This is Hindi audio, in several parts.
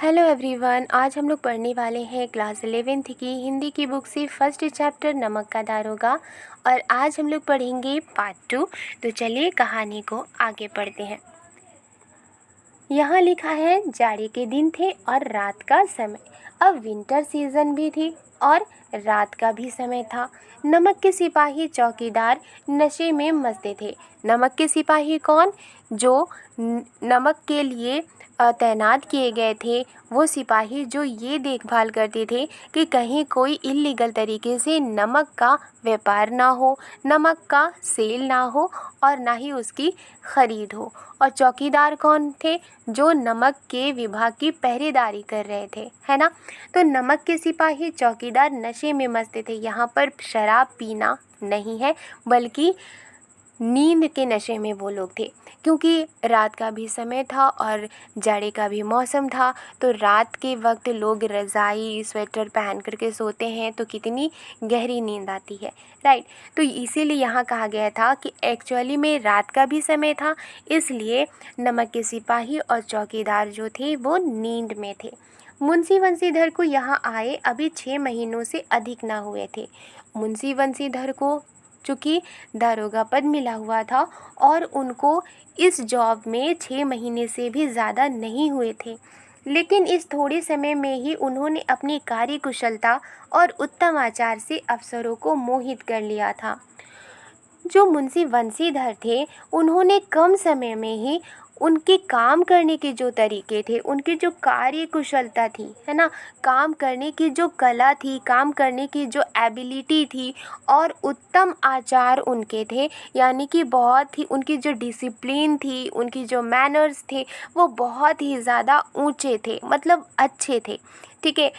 हेलो एवरीवन, आज हम लोग पढ़ने वाले हैं क्लास 11th की हिंदी की बुक से फर्स्ट चैप्टर नमक का दारोगा। और आज हम लोग पढ़ेंगे पार्ट 2। तो चलिए कहानी को आगे पढ़ते हैं। यहाँ लिखा है, जाड़े के दिन थे और रात का समय। अब विंटर सीजन भी थी और रात का भी समय था। नमक के सिपाही चौकीदार नशे में मस्ते थे। नमक के सिपाही कौन? जो नमक के लिए तैनात किए गए थे। वो सिपाही जो ये देखभाल करते थे कि कहीं कोई इल्लीगल तरीके से नमक का व्यापार ना हो, नमक का सेल ना हो और ना ही उसकी ख़रीद हो। और चौकीदार कौन थे? जो नमक के विभाग की पहरेदारी कर रहे थे, है ना। तो नमक के सिपाही चौकीदार नशे में मस्त थे। यहाँ पर शराब पीना नहीं है, बल्कि नींद के नशे में वो लोग थे, क्योंकि रात का भी समय था और जाड़े का भी मौसम था। तो रात के वक्त लोग रज़ाई स्वेटर पहन करके सोते हैं तो कितनी गहरी नींद आती है, राइट। तो इसीलिए यहाँ कहा गया था कि एक्चुअली में रात का भी समय था, इसलिए नमक के सिपाही और चौकीदार जो थे वो नींद में थे। मुंशी बंसीधर को यहाँ आए अभी 6 महीनों से अधिक ना हुए थे। मुंशी बंसीधर को चूँकि दारोगा पद मिला हुआ था और उनको इस जॉब में 6 महीने से भी ज़्यादा नहीं हुए थे, लेकिन इस थोड़े समय में ही उन्होंने अपनी कार्यकुशलता और उत्तम आचार से अफसरों को मोहित कर लिया था। जो मुंशी बंसीधर थे, उन्होंने कम समय में ही उनके काम करने के जो तरीके थे, उनकी जो कार्यकुशलता थी, है ना, काम करने की जो कला थी, काम करने की जो एबिलिटी थी और उत्तम आचार उनके थे, यानी कि बहुत ही उनकी जो डिसिप्लिन थी, उनकी जो मैनर्स थे, वो बहुत ही ज़्यादा ऊंचे थे, मतलब अच्छे थे, ठीक है।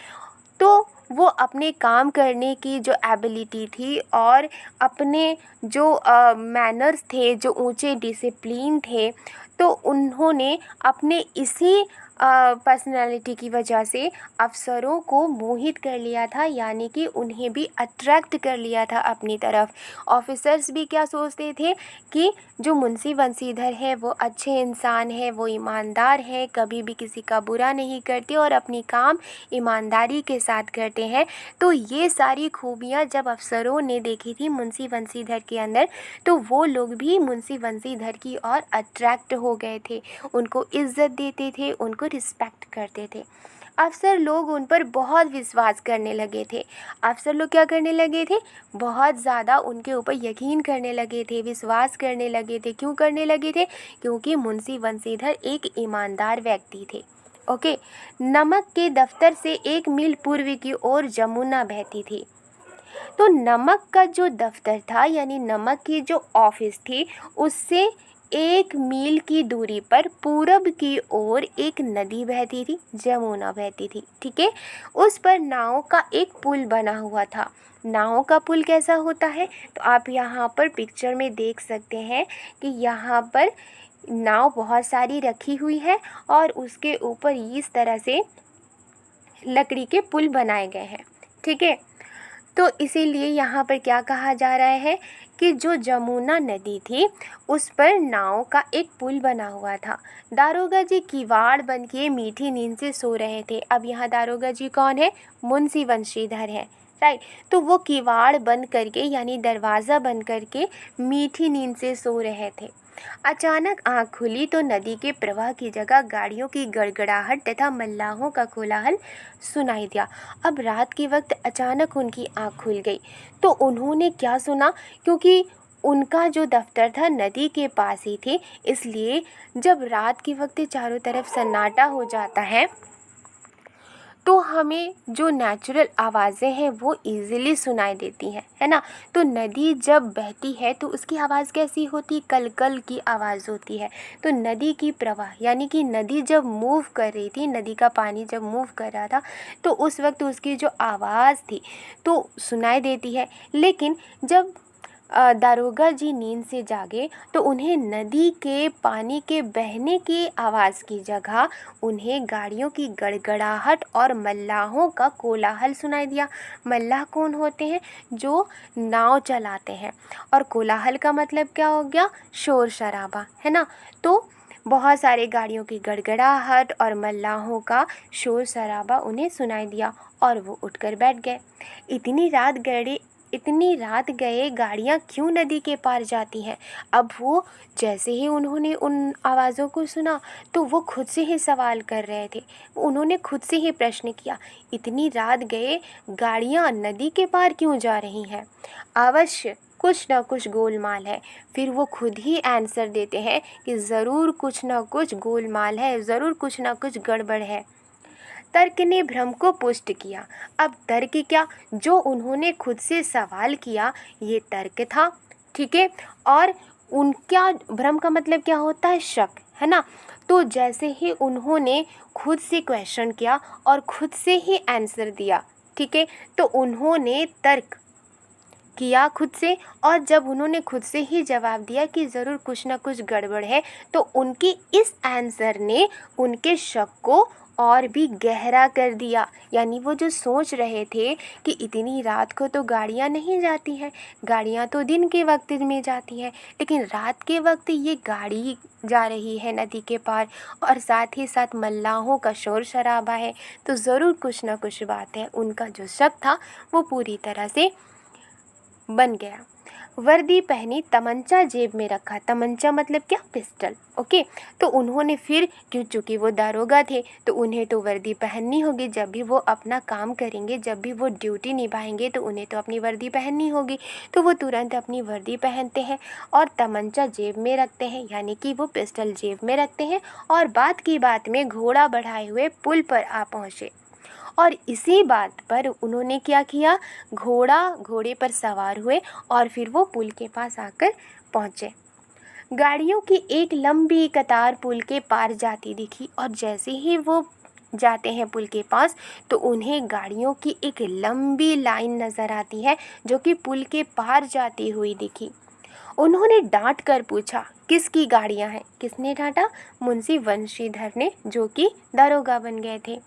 तो वो अपने काम करने की जो एबिलिटी थी और अपने जो मैनर्स थे, जो ऊंचे डिसिप्लिन थे, तो उन्होंने अपने इसी पर्सनालिटी की वजह से अफसरों को मोहित कर लिया था, यानी कि उन्हें भी अट्रैक्ट कर लिया था अपनी तरफ। ऑफिसर्स भी क्या सोचते थे कि जो मुंशी बंसीधर है वो अच्छे इंसान है, वो ईमानदार है, कभी भी किसी का बुरा नहीं करते और अपनी काम ईमानदारी के साथ करते हैं। तो ये सारी खूबियाँ जब अफसरों ने देखी थी मुंशी बंसीधर के अंदर, तो वो लोग भी मुंशी बंसीधर की ओर अट्रैक्ट हो गए थे, उनको इज्जत देते थे, उनको रिस्पेक्ट करते थे। अफसर लोग उन पर बहुत विश्वास करने लगे थे। अफसर लोग क्या करने लगे थे? बहुत ज़्यादा उनके ऊपर यकीन करने लगे थे, विश्वास करने लगे थे। क्यों करने लगे थे? क्योंकि मुंशी बंसीधर एक ईमानदार व्यक्ति थे। ओके। नमक के दफ्तर से 1 मील पूर्व की ओर जमुना बहती थी। तो नमक का जो दफ्तर था, यानी नमक की जो ऑफिस थी, उससे 1 मील की दूरी पर पूरब की ओर एक नदी बहती थी, जमुना बहती थी, ठीक है। उस पर नाव का एक पुल बना हुआ था। नाव का पुल कैसा होता है? तो आप यहाँ पर पिक्चर में देख सकते हैं कि यहाँ पर नाव बहुत सारी रखी हुई है और उसके ऊपर इस तरह से लकड़ी के पुल बनाए गए हैं, ठीक है। तो इसीलिए यहाँ पर क्या कहा जा रहा है कि जो जमुना नदी थी उस पर नाव का एक पुल बना हुआ था। दारोगा जी किवाड़ बन के मीठी नींद से सो रहे थे। अब यहाँ दारोगा जी कौन है? मुंशी बंशीधर है, राइट। तो वो किवाड़ बंद करके, यानी दरवाज़ा बंद करके मीठी नींद से सो रहे थे। अचानक आँख खुली तो नदी के प्रवाह की जगह गाड़ियों की गड़गड़ाहट तथा मल्लाहों का कोलाहल सुनाई दिया। अब रात के वक्त अचानक उनकी आँख खुल गई तो उन्होंने क्या सुना? क्योंकि उनका जो दफ्तर था नदी के पास ही थे, इसलिए जब रात के वक्त चारों तरफ सन्नाटा हो जाता है तो हमें जो नेचुरल आवाज़ें हैं वो इजीली सुनाई देती हैं, है ना। तो नदी जब बहती है तो उसकी आवाज़ कैसी होती? कल की आवाज़ होती है। तो नदी की प्रवाह, यानी कि नदी जब मूव कर रही थी, नदी का पानी जब मूव कर रहा था, तो उस वक्त उसकी जो आवाज़ थी तो सुनाई देती है। लेकिन जब दारोगा जी नींद से जागे तो उन्हें नदी के पानी के बहने की आवाज़ की जगह उन्हें गाड़ियों की गड़गड़ाहट और मल्लाहों का कोलाहल सुनाई दिया। मल्लाह कौन होते हैं? जो नाव चलाते हैं। और कोलाहल का मतलब क्या हो गया? शोर शराबा, है ना। तो बहुत सारे गाड़ियों की गड़गड़ाहट और मल्लाहों का शोर शराबा उन्हें सुनाई दिया और वो उठकर बैठ गए। इतनी रात गए गाड़ियाँ क्यों नदी के पार जाती हैं? अब वो जैसे ही उन्होंने उन आवाज़ों को सुना तो वो खुद से ही सवाल कर रहे थे। उन्होंने खुद से ही प्रश्न किया, इतनी रात गए गाड़ियाँ नदी के पार क्यों जा रही हैं? अवश्य कुछ ना कुछ गोलमाल है। फिर वो खुद ही आंसर देते हैं कि ज़रूर कुछ ना कुछ गोलमाल है, ज़रूर कुछ ना कुछ गड़बड़ है। तर्क ने भ्रम को पुष्ट किया। अब तर्क क्या? जो उन्होंने खुद से सवाल किया ये तर्क था, ठीक है। और उनका भ्रम का मतलब क्या होता है? शक, है ना। तो जैसे ही उन्होंने खुद से क्वेश्चन किया और खुद से ही आंसर दिया, ठीक है, तो उन्होंने तर्क किया खुद से, और जब उन्होंने खुद से ही जवाब दिया कि ज़रूर कुछ ना कुछ गड़बड़ है, तो उनके इस आंसर ने उनके शक को और भी गहरा कर दिया। यानी वो जो सोच रहे थे कि इतनी रात को तो गाड़ियाँ नहीं जाती हैं, गाड़ियाँ तो दिन के वक्त में जाती हैं, लेकिन रात के वक्त ये गाड़ी जा रही है नदी के पार और साथ ही साथ मल्लाहों का शोर शराबा है, तो ज़रूर कुछ ना कुछ बात है। उनका जो शक था वो पूरी तरह से बन गया। वर्दी पहनी, तमंचा जेब में रखा। तमंचा मतलब क्या? Pistol, okay. तो उन्होंने फिर चूँकि वो दारोगा थे तो उन्हें तो वर्दी पहननी होगी। जब भी वो अपना काम करेंगे, जब भी वो ड्यूटी निभाएंगे तो उन्हें तो अपनी वर्दी पहननी होगी। तो वो तुरंत अपनी वर्दी पहनते हैं और तमंचा जेब में रखते हैं, यानी कि वो पिस्टल जेब में रखते हैं और बात की बात में घोड़ा बढ़ाए हुए पुल पर आ पहुँचे। और इसी बात पर उन्होंने क्या किया? घोड़े पर सवार हुए और फिर वो पुल के पास आकर पहुँचे। गाड़ियों की एक लंबी कतार पुल के पार जाती दिखी और जैसे ही वो जाते हैं पुल के पास तो उन्हें गाड़ियों की एक लंबी लाइन नज़र आती है जो कि पुल के पार जाती हुई दिखी। उन्होंने डांट कर पूछा, किसकी गाड़ियाँ हैं? किसने डांटा? मुंशी वंशीधर ने, जो कि दारोगा बन गए थे।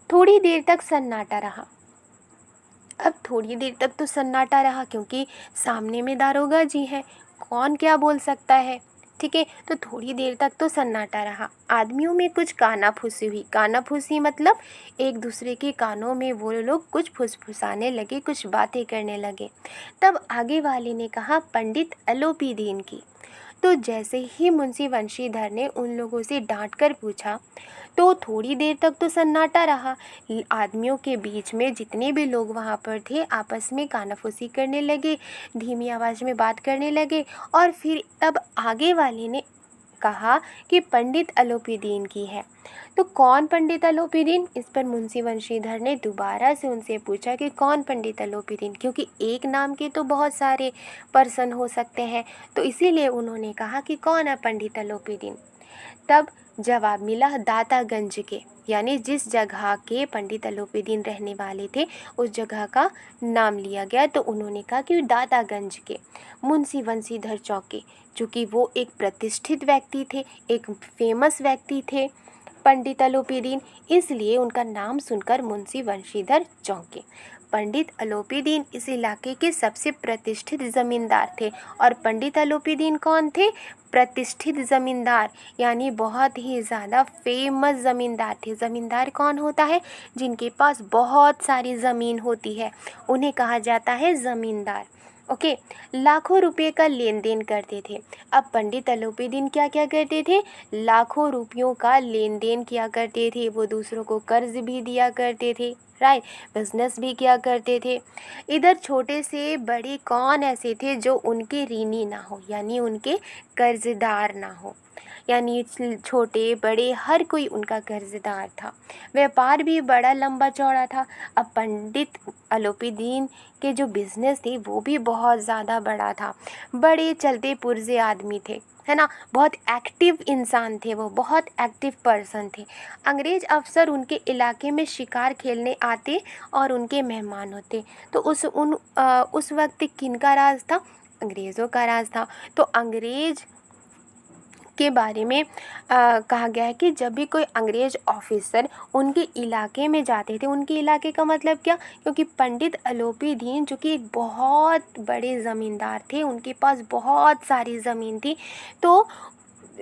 थोड़ी देर तक सन्नाटा रहा। अब थोड़ी देर तक तो सन्नाटा रहा क्योंकि सामने में दारोगा जी हैं, कौन क्या बोल सकता है, ठीक है। तो थोड़ी देर तक तो सन्नाटा रहा। आदमियों में कुछ कानाफूसी हुई। कानाफूसी मतलब एक दूसरे के कानों में वो लोग कुछ फुसफुसाने लगे, कुछ बातें करने लगे। तब आगे वाले ने कहा, पंडित अलोपी दीन की। तो जैसे ही मुंशी वंशीधर ने उन लोगों से डांट कर पूछा तो थोड़ी देर तक तो सन्नाटा रहा। आदमियों के बीच में जितने भी लोग वहाँ पर थे आपस में कानाफूसी करने लगे, धीमी आवाज़ में बात करने लगे। और फिर तब आगे वाले ने कहा कि पंडित अलोपी दीन की है। तो कौन पंडित अलोपी दीन? इस पर मुंशी वंशीधर ने दोबारा से उनसे पूछा कि कौन पंडित अलोपी दीन, क्योंकि एक नाम के तो बहुत सारे पर्सन हो सकते हैं, तो इसीलिए उन्होंने कहा कि कौन है पंडित अलोपी दीन। तब जवाब मिला दातागंज के, यानी जिस जगह के पंडित अलोपी दीन रहने वाले थे उस जगह का नाम लिया गया। तो उन्होंने कहा कि दातागंज के मुंशी वंशीधर चौके, चूँकि वो एक प्रतिष्ठित व्यक्ति थे, एक फेमस व्यक्ति थे पंडित अलोपी दीन, इसलिए उनका नाम सुनकर मुंशी वंशीधर चौंके। पंडित अलोपी दीन इस इलाके के सबसे प्रतिष्ठित ज़मींदार थे। और पंडित अलोपी दीन कौन थे? प्रतिष्ठित ज़मींदार, यानी बहुत ही ज़्यादा फेमस ज़मींदार थे। ज़मींदार कौन होता है? जिनके पास बहुत सारी ज़मीन होती है, उन्हें कहा जाता है ज़मींदार, ओके। लाखों रुपए का लेन देन करते थे। अब पंडित अलोपी दीन क्या क्या करते थे? लाखों रुपयों का लेन देन किया करते थे। वो दूसरों को कर्ज भी दिया करते थे, राइट, बिजनेस भी किया करते थे। इधर छोटे से बड़े कौन ऐसे थे जो उनके ऋणी ना हो, यानी उनके कर्जदार ना हो, यानी छोटे बड़े हर कोई उनका कर्जदार था। व्यापार भी बड़ा लंबा चौड़ा था। अब पंडित अलोपी दीन के जो बिज़नेस थे वो भी बहुत ज़्यादा बड़ा था। बड़े चलते पुर्जे आदमी थे, है ना, बहुत एक्टिव इंसान थे, वो बहुत एक्टिव पर्सन थे। अंग्रेज़ अफसर उनके इलाके में शिकार खेलने आते और उनके मेहमान होते। तो उस वक्त किन का राज था? अंग्रेज़ों का राज था। तो अंग्रेज़ के बारे में कहा गया है कि जब भी कोई अंग्रेज़ ऑफिसर उनके इलाके में जाते थे, उनके इलाके का मतलब क्या, क्योंकि पंडित अलोपीदीन जो कि एक बहुत बड़े ज़मींदार थे, उनके पास बहुत सारी ज़मीन थी, तो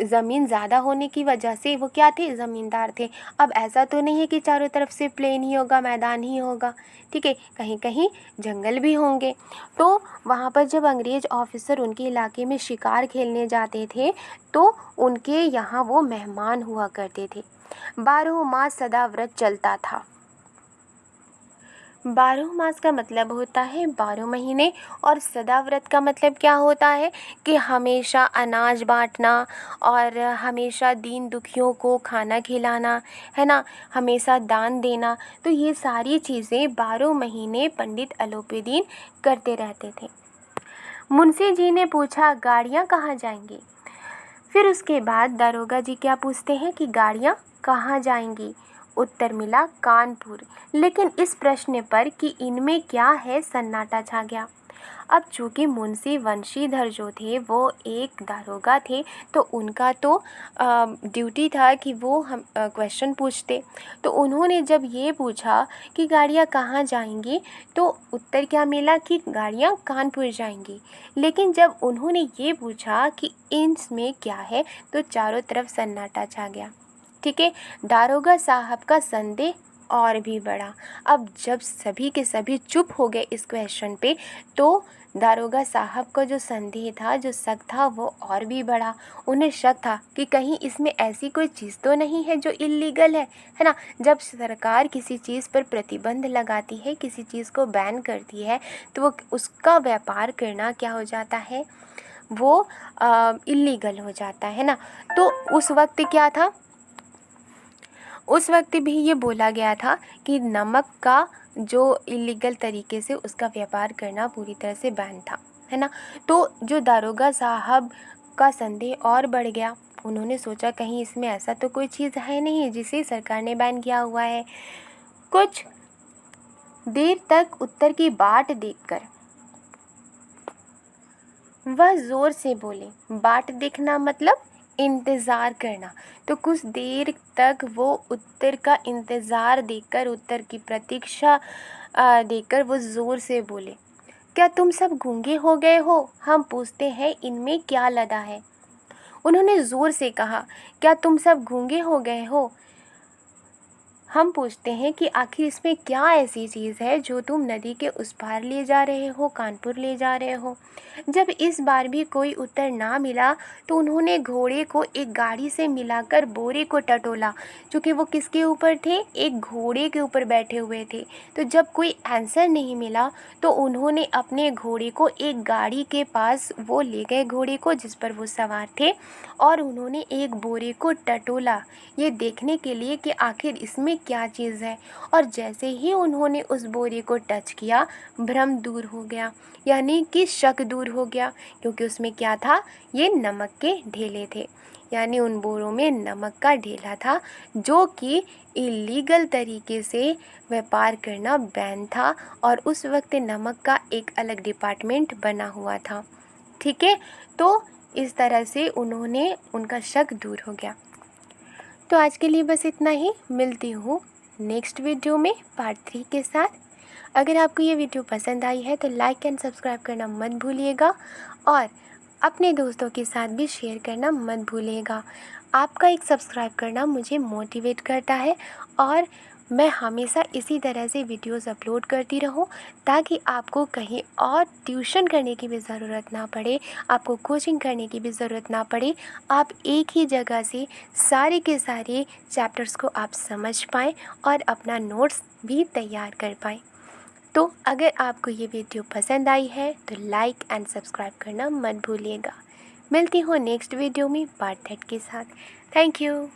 ज़मीन ज़्यादा होने की वजह से वो क्या थे, ज़मींदार थे। अब ऐसा तो नहीं है कि चारों तरफ से प्लेन ही होगा, मैदान ही होगा, ठीक है, कहीं कहीं जंगल भी होंगे। तो वहाँ पर जब अंग्रेज़ ऑफिसर उनके इलाके में शिकार खेलने जाते थे तो उनके यहाँ वो मेहमान हुआ करते थे। 12 मास सदा व्रत चलता था। 12 मास का मतलब होता है 12 महीने, और सदा व्रत का मतलब क्या होता है कि हमेशा अनाज बांटना और हमेशा दीन दुखियों को खाना खिलाना, है ना, हमेशा दान देना। तो ये सारी चीज़ें 12 महीने पंडित अलोपीदीन करते रहते थे। मुंशी जी ने पूछा, गाड़ियाँ कहाँ जाएंगी? फिर उसके बाद दारोगा जी क्या पूछते हैं कि गाड़ियाँ कहाँ जाएंगी? उत्तर मिला, कानपुर। लेकिन इस प्रश्न पर कि इनमें क्या है, सन्नाटा छा गया। अब चूँकि मुंशी वंशीधर जो थे वो एक दारोगा थे, तो उनका तो ड्यूटी था कि वो हम क्वेश्चन पूछते। तो उन्होंने जब ये पूछा कि गाड़ियाँ कहाँ जाएंगी, तो उत्तर क्या मिला कि गाड़ियाँ कानपुर जाएंगी। लेकिन जब उन्होंने ये पूछा कि इसमें क्या है, तो चारों तरफ सन्नाटा छा गया, ठीक है। दारोगा साहब का संदेह और भी बढ़ा। अब जब सभी के सभी चुप हो गए इस क्वेश्चन पे, तो दारोगा साहब का जो संदेह था, जो शक था, वो और भी बढ़ा। उन्हें शक था कि कहीं इसमें ऐसी कोई चीज़ तो नहीं है जो इल्लीगल है ना। जब सरकार किसी चीज़ पर प्रतिबंध लगाती है, किसी चीज़ को बैन करती है, तो वो उसका व्यापार करना क्या हो जाता है, वो इल्लीगल हो जाता है ना। तो उस वक्त क्या था, उस वक्त भी ये बोला गया था कि नमक का जो इलीगल तरीके से उसका व्यापार करना पूरी तरह से बैन था, है ना। तो जो दारोगा साहब का संदेह और बढ़ गया। उन्होंने सोचा कहीं इसमें ऐसा तो कोई चीज़ है नहीं जिसे सरकार ने बैन किया हुआ है। कुछ देर तक उत्तर की बाट देखकर वह ज़ोर से बोले। बाट देखना मतलब इंतज़ार करना। तो कुछ देर तक वो उत्तर का इंतज़ार देखकर, उत्तर की प्रतीक्षा देखकर वो ज़ोर से बोले, क्या तुम सब गूंगे हो गए हो? हम पूछते हैं इनमें क्या लदा है। उन्होंने ज़ोर से कहा, क्या तुम सब गूंगे हो गए हो? हम पूछते हैं कि आखिर इसमें क्या ऐसी चीज़ है जो तुम नदी के उस पार ले जा रहे हो, कानपुर ले जा रहे हो। जब इस बार भी कोई उत्तर ना मिला, तो उन्होंने घोड़े को एक गाड़ी से मिलाकर बोरे को टटोला, क्योंकि वो किसके ऊपर थे, एक घोड़े के ऊपर बैठे हुए थे। तो जब कोई आंसर नहीं मिला, तो उन्होंने अपने घोड़े को एक गाड़ी के पास वो ले गए, घोड़े को जिस पर वो सवार थे, और उन्होंने एक बोरे को टटोला, ये देखने के लिए कि आखिर इसमें क्या चीज़ है। और जैसे ही उन्होंने उस बोरे को टच किया, भ्रम दूर हो गया, यानी कि शक दूर हो गया, क्योंकि उसमें क्या था, ये नमक के ढेले थे। यानी उन बोरों में नमक का ढेला था, जो कि इलीगल तरीके से व्यापार करना बैन था, और उस वक्त नमक का एक अलग डिपार्टमेंट बना हुआ था, ठीक है। तो इस तरह से उनका शक दूर हो गया। तो आज के लिए बस इतना ही। मिलती हूँ नेक्स्ट वीडियो में पार्ट 3 के साथ। अगर आपको ये वीडियो पसंद आई है तो लाइक एंड सब्सक्राइब करना मत भूलिएगा, और अपने दोस्तों के साथ भी शेयर करना मत भूलिएगा। आपका एक सब्सक्राइब करना मुझे मोटिवेट करता है, और मैं हमेशा इसी तरह से वीडियोस अपलोड करती रहूं, ताकि आपको कहीं और ट्यूशन करने की भी ज़रूरत ना पड़े, आपको कोचिंग करने की भी ज़रूरत ना पड़े। आप एक ही जगह से सारे के सारे चैप्टर्स को आप समझ पाएँ और अपना नोट्स भी तैयार कर पाएँ। तो अगर आपको ये वीडियो पसंद आई है तो लाइक एंड सब्सक्राइब करना मत भूलिएगा। मिलती हूँ नेक्स्ट वीडियो में पार्ट 3 के साथ। Thank you.